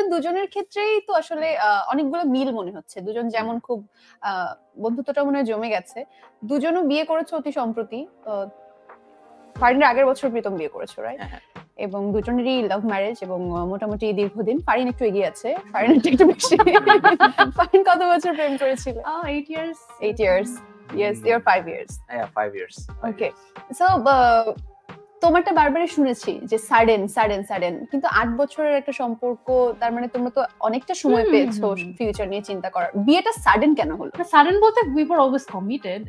তোমাদের দুজনের ক্ষেত্রেই তো আসলে অনেকগুলো মিল মনে হচ্ছে, দুজন যেমন খুব বন্ধুত্বটা মনে হয় জমে গেছে, দুজনও বিয়ে করেছো অতি সম্প্রতি, ফারিনের আগের বছর প্রীতম বিয়ে করেছো, রাইট? এবং দুজনেরই লাভ ম্যারেজ এবং মোটামুটি দীর্ঘদিন। ফারিন একটু এগিয়ে আছে, ফারিনের একটু বেশি। ফারিন কত বছর প্রেম করেছিল? 8 years. 8 years. Yes, you're 5 years. Yeah, 5 years. Okay. So তোমারটা বারবারই শুনেছি যে সাডেন, কিন্তু 8 বছরের একটা সম্পর্ক, তার মানে তোমরা তো অনেকটা সময় পেয়েছো ফিউচার নিয়ে চিন্তা করার। বিয়েটা সাডেন কেন হলো? সাডেন বলতে we were always committed.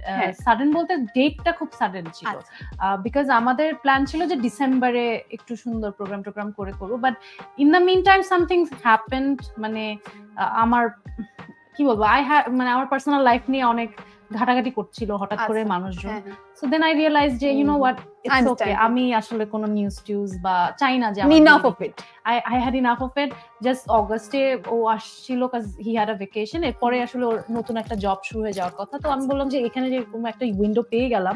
Sudden বলতে ডেটটা খুব সাডেন ছিল, বিকজ আমাদের প্ল্যান ছিল যে ডিসেম্বরে একটু সুন্দর প্রোগ্রাম করে করবো, but in the mean time something happened. মানে আমার কি বলবো, মানে আমার পার্সোনাল লাইফ নিয়ে অনেক ঘাটাঘাটি করছিল হঠাৎ করে মানুষজন। সো দেন আই রিয়েলাইজ যে you know what, it's okay, আমি আসলে কোনো নিউজ টিউজ বা চাই না যে enough of it. I had enough of it. Just অগস্টে ও আসছিল কাজ হি হ্যাড আ ভ্যাকেশন, এরপরে আসলে ওর নতুন একটা জব শুরু হয়ে যাওয়ার কথা। তো আমি বললাম যে এখানে যে কোনো একটা উইন্ডো পেয়ে গেলাম,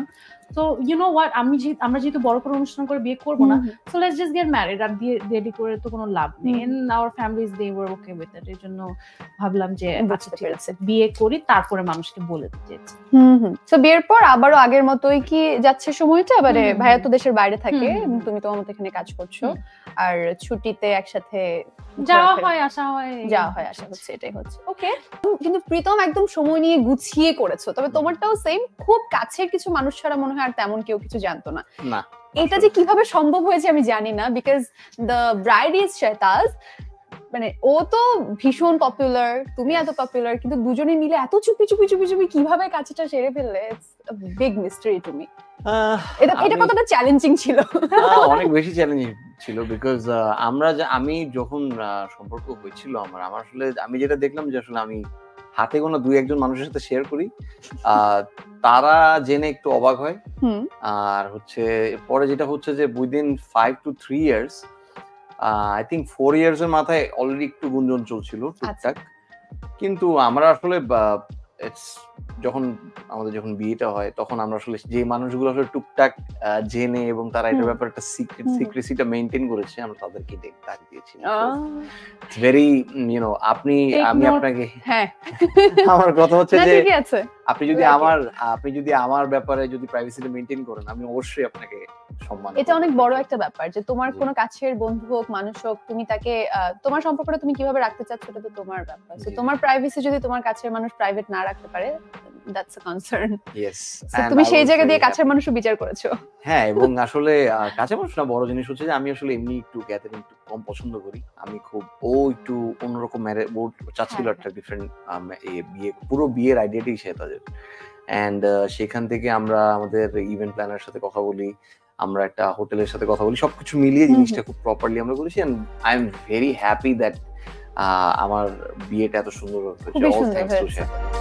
তো ইউ নো হোয়াট, আমরা যেহেতু বড় করে অনুষ্ঠান করে বিয়ে করবো না, so let's just get married. আর বিয়ে দেরি করে তো কোনো লাভ নেই। And our families they were okay with it. এর জন্য ভাবলাম যে আচ্ছা ঠিক আছে, বিয়ে করি, তারপরে মানুষকে বলে দিতে। সো বিয়ের পর আবারও আগের মতোই কি যাচ্ছে সময়টা? এবারে ভাইয়া তো দেশের বাইরে থাকে এবং তুমি তোমার মতো এখানে কাজ করছো, আর ছুটিতে একসাথে যাওয়া হয় আসা হচ্ছে, এটাই হচ্ছে। ওকে, কিন্তু প্রীতম একদম সময় নিয়ে গুছিয়ে করেছো, তবে তোমারটাও সেম, খুব কাছের কিছু মানুষ ছাড়া মনে হয় আর তেমন কেউ কিছু জানতো না। এটা যে কিভাবে সম্ভব হয়েছে আমি জানি না, because the bride is Shehtaj, মানে ও তো ভীষণ পপুলার, তুমি এত পপুলার, কিন্তু দুজনে মিলে এত চুপি কিভাবে কাজটা সেরে ফেললে? It's a big mystery to me. এটা কতটা চ্যালেঞ্জিং ছিল? অনেক বেশি চ্যালেঞ্জিং ছিল, বিকজ আমি যখন সম্পর্ক হয়েছিল আমার আসলে আমি যেটা দেখলাম যে আসলে আমি হাতে গোনা 2-1 জন মানুষের সাথে শেয়ার করি, তারা জেনে একটু অবাক হয়। আর হচ্ছে পরে যেটা হচ্ছে যে within 5 to 3 years, I think 4 years এর মাথায় অলরেডি একটু গুঞ্জন চলছিল টুকটাক। কিন্তু আমরা আসলে যখন বিয়েটা হয় তখন আমরা আসলে যে মানুষগুলো আসলে টুকটাক জেনে এবং তারা এটা ব্যাপারে একটা সিক্রেসিটা মেইনটেইন করেছে, আমরা তাদেরকে ডাক দিয়েছি। ইটস ভেরি আমি আপনাকে আমার কথা হচ্ছে যে আপনি যদি আমার ব্যাপারে যদি প্রাইভেসিটা মেইনটেইন করেন, আমি অবশ্যই আপনাকে সম্মান। এটা অনেক বড় একটা ব্যাপার যে তোমার কোনো কাছের বন্ধু হোক, মানুষ হোক, তুমি তাকে তোমার সম্পর্কটা তুমি কিভাবে রাখতে চাচ্ছ এটা তো তোমার ব্যাপার। সো তোমার প্রাইভেসি যদি তোমার কাছের মানুষ প্রাইভেট না রাখতে পারে, দ্যাটস আ কনসার্ন। ইয়েস, তুমি সেই জায়গা দিয়ে কাছের মানুষও বিচার করেছো। হ্যাঁ, এবং আসলে কাছের মানুষ না, বড় জিনিস হচ্ছে যে আমি আসলে এমনি একটু গ্যাদারিং একটু কম পছন্দ করি। আমি খুব একটু অন্যরকম চাচ্ছিল একটা ডিফারেন্ট পুরো বিয়ের আইডিয়াটাই সে তাদের। এন্ড সেখান থেকে আমরা আমাদের ইভেন্ট প্ল্যানারের সাথে কথা বলি, আমরা একটা হোটেলের সাথে কথা বলি, সবকিছু মিলিয়ে জিনিসটা খুব প্রপারলি আমরা করেছি। And I am very happy that আমার বিয়েটা এত সুন্দর হয়েছে। All thanks to Shehtaj.